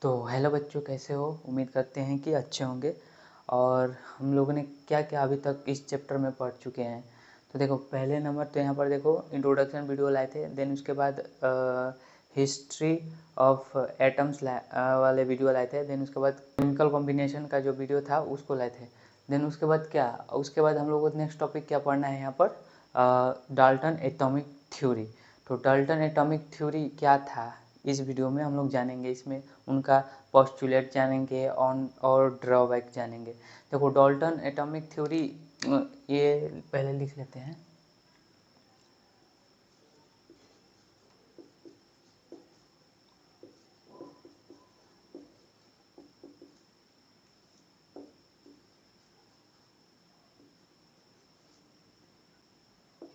तो हेलो बच्चों, कैसे हो? उम्मीद करते हैं कि अच्छे होंगे। और हम लोगों ने क्या क्या अभी तक इस चैप्टर में पढ़ चुके हैं। तो देखो, पहले नंबर तो यहाँ पर देखो इंट्रोडक्शन वीडियो लाए थे। देन उसके बाद हिस्ट्री ऑफ एटम्स वाले वीडियो लाए थे। देन उसके बाद केमिकल कॉम्बिनेशन का जो वीडियो था उसको लाए थे। देन उसके बाद उसके बाद हम लोगों को नेक्स्ट टॉपिक क्या पढ़ना है यहाँ पर, डाल्टन एटॉमिक थ्योरी। तो डाल्टन एटॉमिक थ्योरी क्या था इस वीडियो में हम लोग जानेंगे। इसमें उनका पोस्टुलेट जानेंगे और ड्रॉबैक जानेंगे। देखो, डाल्टन एटॉमिक थ्योरी ये पहले लिख लेते हैं।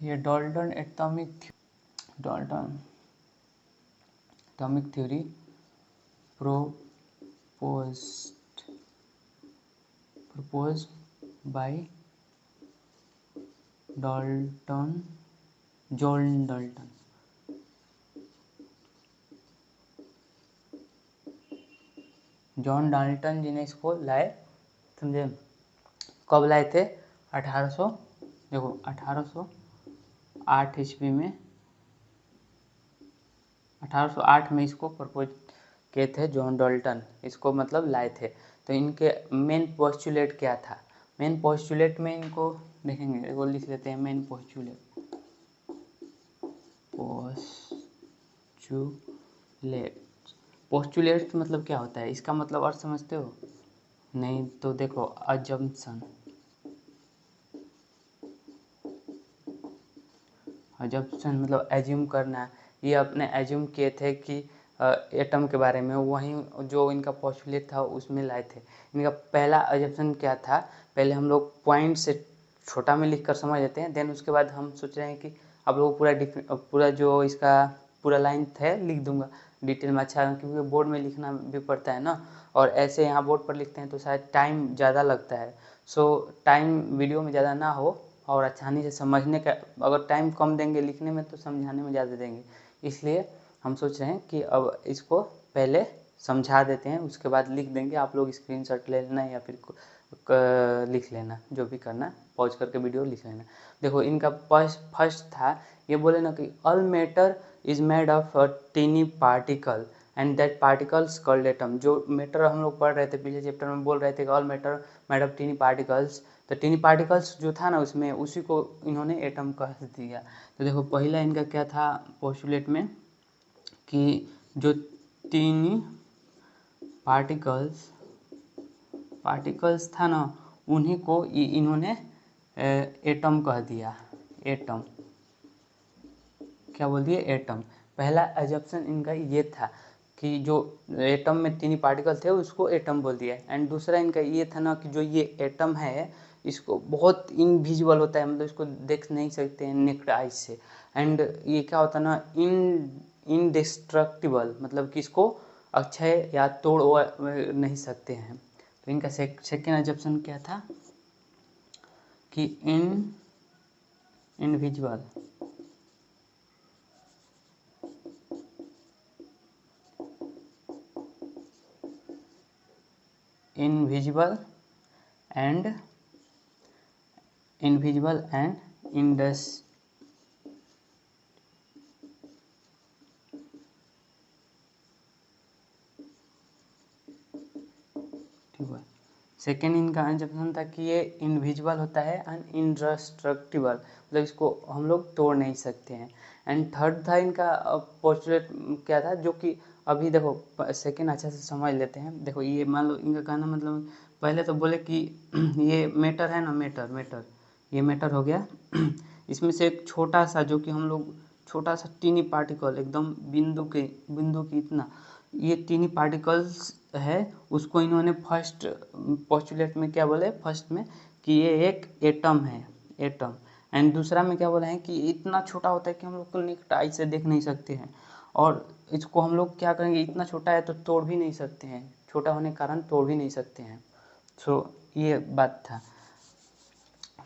ये Dalton atomic theory proposed by John Dalton. John Dalton ji ने इसको लाए, समझे? कब लाए थे? 1808 ईस्वी में। 1808 में इसको प्रपोज किए थे जॉन डाल्टन, इसको मतलब लाए थे। तो इनके मेन पोस्टुलेट क्या था? मेन पोस्टुलेट में इनको देखेंगे, वो लिख लेते हैं। मेन पोस्टुलेट मतलब क्या होता है? इसका मतलब अर्थ समझते हो? नहीं तो देखो, अजम्पशन मतलब एज्यूम करना। ये अपने एज्यूम किए थे कि एटम के बारे में, वहीं जो इनका पोस्टुलेट था उसमें लाए थे। इनका पहला अजम्पशन क्या था? पहले हम लोग पॉइंट से छोटा में लिख कर समझ लेते हैं। देन उसके बाद हम सोच रहे हैं कि आप लोग पूरा जो इसका पूरा लाइन है लिख दूंगा डिटेल में। अच्छा, क्योंकि बोर्ड में लिखना भी पड़ता है ना, और ऐसे यहाँ बोर्ड पर लिखते हैं तो शायद टाइम ज़्यादा लगता है। सो टाइम वीडियो में ज़्यादा ना हो और आसानी से समझने का। अगर टाइम कम देंगे लिखने में तो समझाने में ज़्यादा देंगे। इसलिए हम सोच रहे हैं कि अब इसको पहले समझा देते हैं, उसके बाद लिख देंगे। आप लोग स्क्रीनशॉट ले लेना या फिर लिख लेना, जो भी करना पॉज करके वीडियो लिख लेना। देखो, इनका फर्स्ट था, ये बोले ना कि all matter is made of tiny particle and that particles called atom. जो मैटर हम लोग पढ़ रहे थे पिछले चैप्टर में, बोल रहे थे कि all matter made of tiny particles. तो टीनी पार्टिकल्स जो था ना उसमें, उसी को इन्होंने एटम कह दिया। तो देखो, पहला इनका क्या था पोस्टुलेट में कि जो टीनी पार्टिकल्स था ना, उन्हीं को इन्होंने एटम कह दिया। एटम क्या बोल दिए? एटम। पहला एजम्पशन इनका ये था कि जो एटम में टीनी पार्टिकल थे उसको एटम बोल दिया। एंड दूसरा इनका ये था ना कि जो ये एटम है इसको बहुत इनविजिबल होता है, मतलब इसको देख नहीं सकते हैं नेक्ड आइज से। एंड ये क्या होता है ना, इनडिस्ट्रक्टिबल, मतलब कि इसको अक्षय या तोड़ नहीं सकते हैं। तो इनका सेकेंड एजम्पशन क्या था कि इनविजिबल एंड सेकेंड इनका एजम्पशन था कि ये इनविजिबल होता है एंड इंडेस्ट्रक्टिबल, मतलब इसको हम लोग तोड़ नहीं सकते हैं। एंड थर्ड था इनका पोस्टुलेट क्या था, जो कि अभी देखो सेकेंड अच्छे से समझ लेते हैं। देखो, ये मान लो इनका कहना मतलब, पहले तो बोले कि ये मैटर है ना, मैटर ये मैटर हो गया। इसमें से एक छोटा सा, जो कि हम लोग छोटा सा टीनी पार्टिकल, एकदम बिंदु की इतना, ये टीनी पार्टिकल्स है, उसको इन्होंने फर्स्ट पोस्टुलेट में क्या बोले? फर्स्ट में कि ये एक एटम है, एटम। एंड दूसरा में क्या बोले हैं कि इतना छोटा होता है कि हम लोग को नेक्ड आई से देख नहीं सकते हैं, और इसको हम लोग क्या करेंगे, इतना छोटा है तो तोड़ भी नहीं सकते हैं, छोटा होने के कारण तोड़ भी नहीं सकते हैं। सो ये बात था।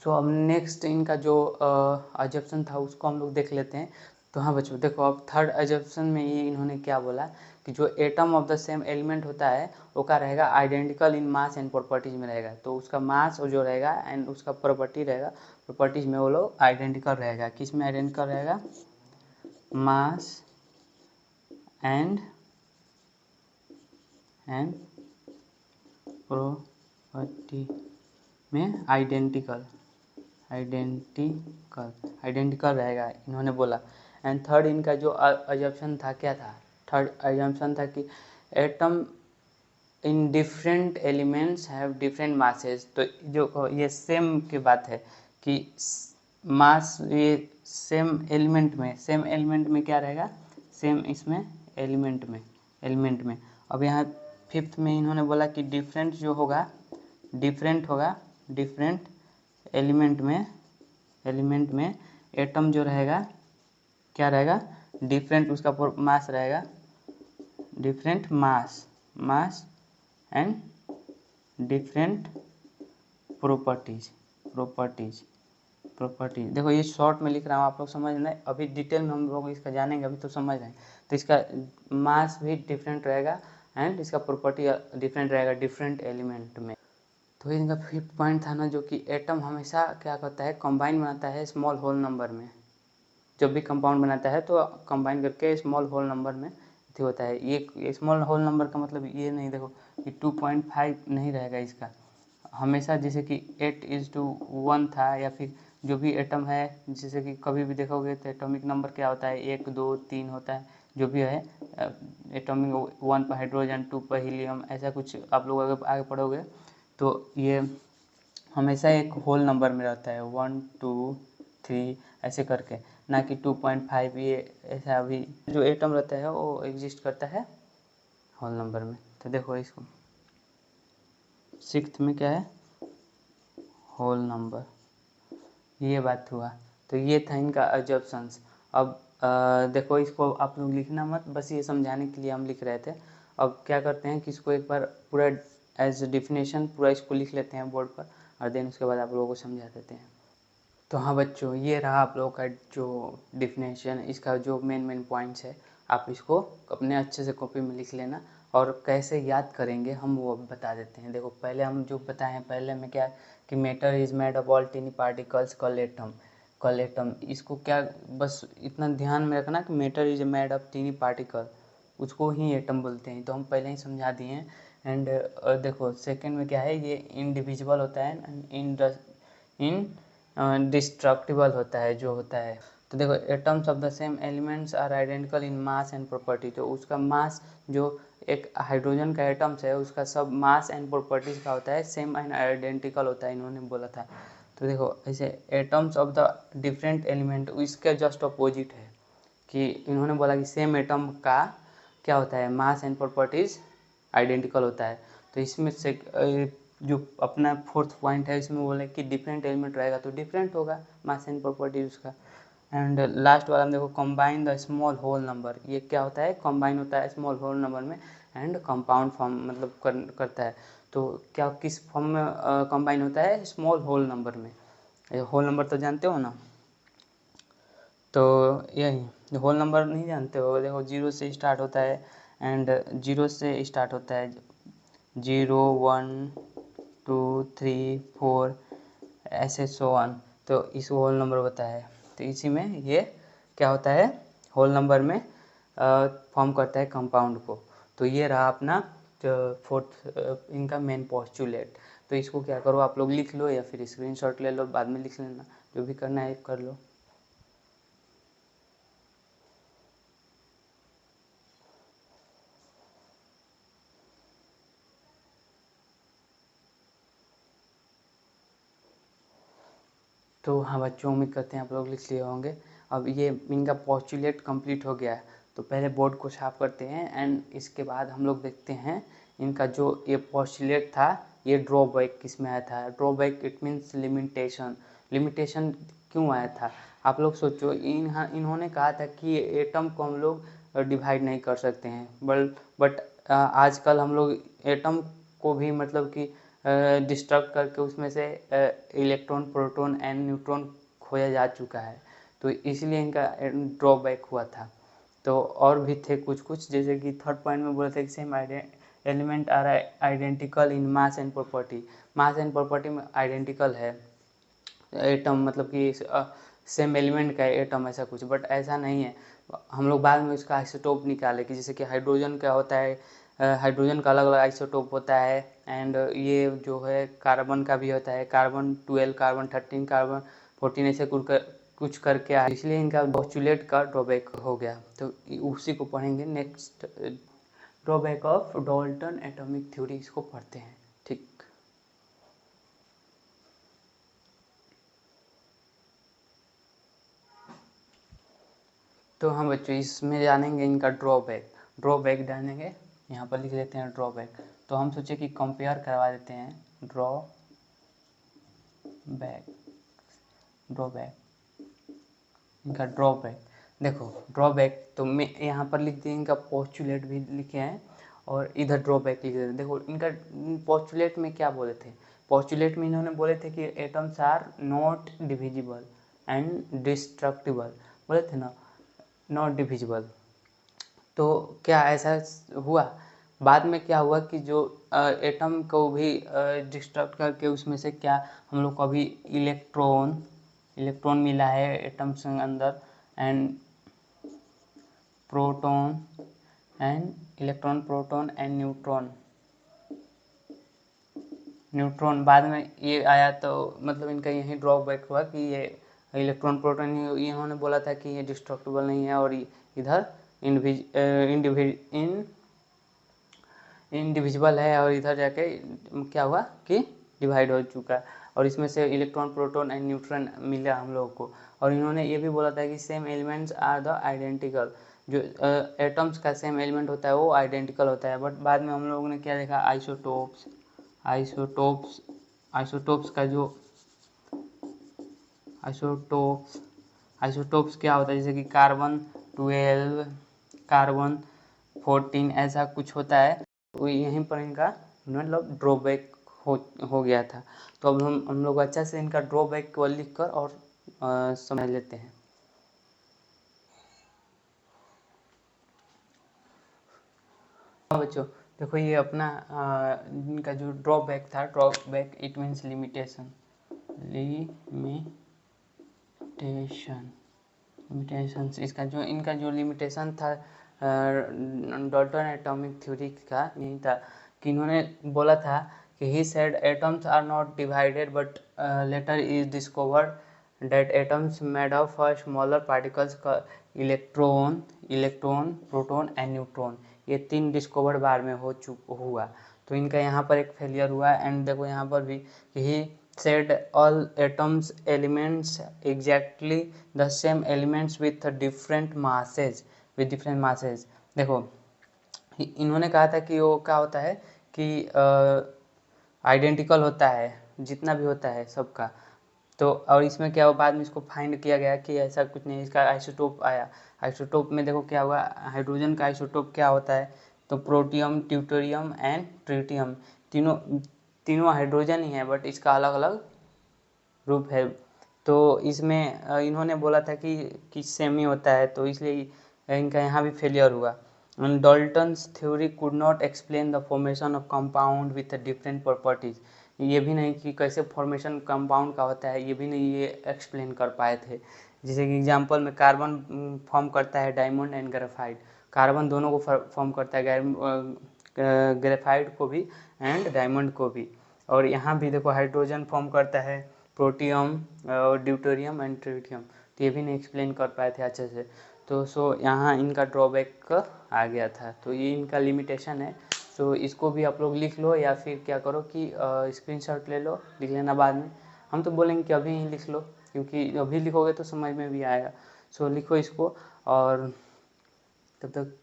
सो अब नेक्स्ट इनका जो अजम्पशन था उसको हम लोग देख लेते हैं। तो हाँ बच्चों देखो, अब थर्ड एजम्पशन में ये इन्होंने क्या बोला कि जो atom of the same element होता है वो क्या रहेगा, identical in mass and properties में रहेगा। तो उसका मास और जो रहेगा एंड उसका प्रॉपर्टी रहेगा, प्रॉपर्टीज में वो लोग आइडेंटिकल रहेगा। किस में आइडेंटिकल रहेगा, मास एंड प्रॉपर्टी में आइडेंटिकल रहेगा इन्होंने बोला। एंड थर्ड इनका जो अजम्पशन था क्या था, थर्ड अजम्पशन था कि atom in different elements have different masses. तो जो ये सेम की बात है कि मास ये सेम एलिमेंट में क्या रहेगा, सेम इसमें एलिमेंट में। अब यहाँ फिफ्थ में इन्होंने बोला कि डिफरेंट जो होगा, डिफरेंट एलिमेंट में एटम जो रहेगा क्या रहेगा, डिफरेंट उसका मास रहेगा, different mass and different properties. देखो ये शॉर्ट में लिख रहा हूँ, आप लोग समझ रहे हैं, अभी डिटेल में हम लोग इसका जानेंगे, अभी तो समझ रहे हैं। तो इसका मास भी डिफरेंट रहेगा एंड इसका प्रॉपर्टी डिफरेंट रहेगा डिफरेंट एलिमेंट में। तो इनका फिफ्थ पॉइंट था ना, जो कि एटम हमेशा क्या करता है, कंबाइन बनाता है स्मॉल होल नंबर में। जब भी कंपाउंड बनाता है तो कंबाइन करके स्मॉल होल नंबर में होता है। ये स्मॉल होल नंबर का मतलब ये नहीं देखो कि 2.5 नहीं रहेगा इसका, हमेशा जैसे कि 8:1 था, या फिर जो भी एटम है, जैसे कि कभी भी देखोगे तो एटॉमिक नंबर क्या होता है, 1 2 3 होता है, जो भी है एटॉमिक 1 पर हाइड्रोजन, 2 पर हीलियम, ऐसा कुछ आप लोग अगर आगे पढ़ोगे तो ये हमेशा एक होल नंबर में रहता है, 1 2 3 ऐसे करके, ना कि 2.5। ये ऐसा अभी जो एटम रहता है वो एग्जिस्ट करता है होल नंबर में। तो देखो इसको सिक्स्थ में क्या है, होल नंबर, ये बात हुआ। तो ये था इनका अजम्पशंस। अब देखो इसको आप लोग लिखना मत, बस ये समझाने के लिए हम लिख रहे थे। अब क्या करते हैं कि इसको एक बार पूरा एज डिफिनेशन पूरा इसको लिख लेते हैं बोर्ड पर, और देन उसके बाद आप लोगों को समझा देते हैं। तो हाँ बच्चों, ये रहा आप लोगों का जो डिफिनेशन, इसका जो मेन पॉइंट्स है, आप इसको अपने अच्छे से कॉपी में लिख लेना। और कैसे याद करेंगे हम वो बता देते हैं। देखो पहले हम जो बताए हैं, पहले में क्या कि matter is made of all tiny particles called atom. इसको क्या बस इतना ध्यान में रखना कि matter is made of tiny particle, उसको ही एटम बोलते हैं, तो हम पहले ही समझा दिए हैं। एंड देखो सेकेंड में क्या है, ये इनडिविजिबल होता है, डिस्ट्रक्टिबल होता है जो होता है। तो देखो atoms of the same elements are identical in mass and property. तो उसका मास जो एक हाइड्रोजन का एटम्स है उसका सब मास एंड प्रॉपर्टीज का होता है सेम एंड आइडेंटिकल होता है, इन्होंने बोला था। तो देखो ऐसे atoms of the different element इसके जस्ट अपोजिट है कि इन्होंने बोला कि सेम एटम का क्या होता है, मास एंड प्रॉपर्टीज आइडेंटिकल होता है। तो इसमें से जो अपना फोर्थ पॉइंट है इसमें बोले कि डिफरेंट एलिमेंट रहेगा तो डिफरेंट होगा मास एंड प्रॉपर्टी उसका। एंड लास्ट वाला में देखो combine the small whole number, ये क्या होता है, कंबाइन होता है स्मॉल होल नंबर में एंड कंपाउंड फॉर्म मतलब करता है। तो क्या किस फॉर्म में कंबाइन होता है, स्मॉल होल नंबर में। होल नंबर तो जानते हो ना, तो यही होल नंबर नहीं जानते हो, देखो 0 से स्टार्ट होता है एंड 0 से स्टार्ट होता है, 0 1 2 3 4 ऐसे सो ऑन। तो इस होल नंबर होता है, तो इसी में ये क्या होता है, होल नंबर में फॉर्म करता है कंपाउंड को। तो ये रहा अपना फोर्थ इनका मेन पोस्टुलेट। तो इसको क्या करो आप लोग लिख लो या फिर स्क्रीनशॉट ले लो, बाद में लिख लेना, जो भी करना है कर लो। तो हाँ बच्चों, उम्मीद करते हैं आप लोग लिख लिए होंगे। अब ये इनका पोस्टुलेट कंप्लीट हो गया है, तो पहले बोर्ड को साफ करते हैं एंड इसके बाद हम लोग देखते हैं इनका जो ये पोस्टुलेट था, ये ड्रॉबैक किस में आया था। ड्रॉबैक इट मीन्स लिमिटेशन क्यों आया था। आप लोग सोचो, इन्होंने कहा था कि एटम को हम लोग डिवाइड नहीं कर सकते हैं, बट आजकल हम लोग एटम को भी मतलब कि डिस्ट्रक्ट करके उसमें से इलेक्ट्रॉन प्रोटॉन एंड न्यूट्रॉन खोया जा चुका है। तो इसलिए इनका ड्रॉबैक हुआ था। तो और भी थे कुछ जैसे कि थर्ड पॉइंट में बोले थे कि same element are identical in mass and property. Mass and property में आइडेंटिकल है एटम, मतलब कि सेम एलिमेंट का एटम ऐसा कुछ, बट ऐसा नहीं है। हम लोग बाद में इसका आइसोटोप निकाले कि जैसे कि हाइड्रोजन का होता है, हाइड्रोजन का अलग अलग आइसोटोप होता है, एंड ये जो है कार्बन का भी होता है, कार्बन 12, कार्बन 13, कार्बन 14 ऐसे कुछ करके आए, इसलिए इनका पोस्टुलेट का ड्रॉबैक हो गया। तो उसी को पढ़ेंगे next. Drawback of Dalton atomic theory, इसको पढ़ते हैं। ठीक, तो हम बच्चों इसमें जानेंगे इनका ड्रॉबैक। ड्रॉबैक जानेंगे, यहाँ पर लिख लेते हैं ड्रॉबैक। तो हम सोचे कि कंपेयर करवा देते हैं ड्रॉबैक इनका ड्रॉबैक। देखो ड्रॉबैक तो मैं यहाँ पर लिख दिए, इनका पोस्टुलेट भी लिखे हैं और इधर ड्रॉबैक लिख देते। देखो इनका पोस्टुलेट में क्या बोले थे, पोस्टुलेट में इन्होंने बोले थे कि atoms are not divisible and destructible, बोले थे ना, नॉट डिविजिबल। तो क्या ऐसा हुआ? बाद में क्या हुआ कि जो एटम को भी डिस्ट्रक्ट करके उसमें से क्या हम लोग को अभी इलेक्ट्रॉन मिला है एटम्स के अंदर, एंड प्रोटॉन एंड न्यूट्रॉन बाद में ये आया। तो मतलब इनका यही ड्रॉबैक हुआ कि ये इलेक्ट्रॉन प्रोटॉन, इन्होंने बोला था कि ये डिस्ट्रक्टिबल नहीं है, और इधर इनडिविजिबल है, और इधर जाके क्या हुआ कि डिवाइड हो चुका है, और इसमें से इलेक्ट्रॉन प्रोटॉन एंड न्यूट्रॉन मिला हम लोगों को। और इन्होंने ये भी बोला था कि same elements are the identical, जो एटम्स का सेम एलिमेंट होता है वो आइडेंटिकल होता है। बट बाद में हम लोगों ने क्या देखा, आइसोटोप्स का जो आइसोटोप्स क्या होता है, जैसे कि कार्बन 12, कार्बन 14 ऐसा कुछ होता है। तो यहीं पर इनका मतलब ड्रॉबैक हो गया था। तो अब हम लोग अच्छा से इनका ड्रॉबैक को लिख कर और समझ लेते हैं। बच्चों देखो ये अपना इनका जो ड्रॉबैक था, ड्रॉबैक इट मीन्स लिमिटेशन, इसका जो इनका जो लिमिटेशन था डाल्टन एटॉमिक थ्योरी का यही था कि इन्होंने बोला था कि he said atoms are not divided but later is discovered that atoms made of smaller particles का इलेक्ट्रॉन, प्रोटॉन एंड न्यूट्रॉन, ये 3 डिस्कवर्ड बार में हुआ। तो इनका यहाँ पर एक फेलियर हुआ। एंड देखो यहाँ पर भी ही said all atoms elements exactly the same elements with different masses, देखो इन्होंने कहा था कि वो क्या होता है कि आइडेंटिकल होता है जितना भी होता है सबका। तो और इसमें क्या हुआ, बाद में इसको फाइंड किया गया कि ऐसा कुछ नहीं, इसका आइसोटोप आया। आइसोटोप में देखो क्या हुआ, हाइड्रोजन का आइसोटोप क्या होता है, तो प्रोटियम, ट्यूटेरियम एंड ट्रिटियम, तीनों हाइड्रोजन ही है, बट इसका अलग अलग रूप है। तो इसमें इन्होंने बोला था कि सेम ही होता है, तो इसलिए इनका यहाँ भी फेलियर हुआ। Dalton's theory could not explain the formation of compound with different properties, ये भी नहीं कि कैसे फॉर्मेशन कंपाउंड का होता है, ये भी नहीं ये एक्सप्लेन कर पाए थे। जैसे कि एग्जांपल में कार्बन फॉर्म करता है डायमंड एंड ग्रेफाइट, कार्बन दोनों को फॉर्म करता है, ग्रेफाइट को भी एंड डायमंड को भी। और यहाँ भी देखो हाइड्रोजन फॉर्म करता है प्रोटियम और ड्यूटेरियम एंड ट्रिटियम, तो ये भी नहीं एक्सप्लेन कर पाए थे अच्छे से। तो सो यहाँ इनका ड्रॉबैक आ गया था, तो ये इनका लिमिटेशन है। सो इसको भी आप लोग लिख लो, या फिर क्या करो कि स्क्रीनशॉट ले लो, लिख लेना बाद में। हम तो बोलेंगे कि अभी ही लिख लो, क्योंकि अभी लिखोगे तो समझ में भी आएगा। सो लिखो इसको, और तब तक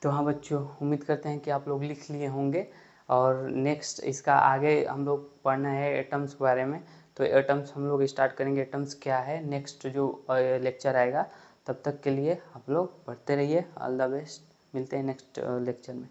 तो हाँ बच्चों, उम्मीद करते हैं कि आप लोग लिख लिए होंगे। और नेक्स्ट इसका आगे हम लोग पढ़ना है एटम्स के बारे में। तो एटम्स हम लोग स्टार्ट करेंगे, एटम्स क्या है नेक्स्ट जो लेक्चर आएगा। तब तक के लिए आप लोग पढ़ते रहिए। ऑल द बेस्ट, मिलते हैं नेक्स्ट लेक्चर में।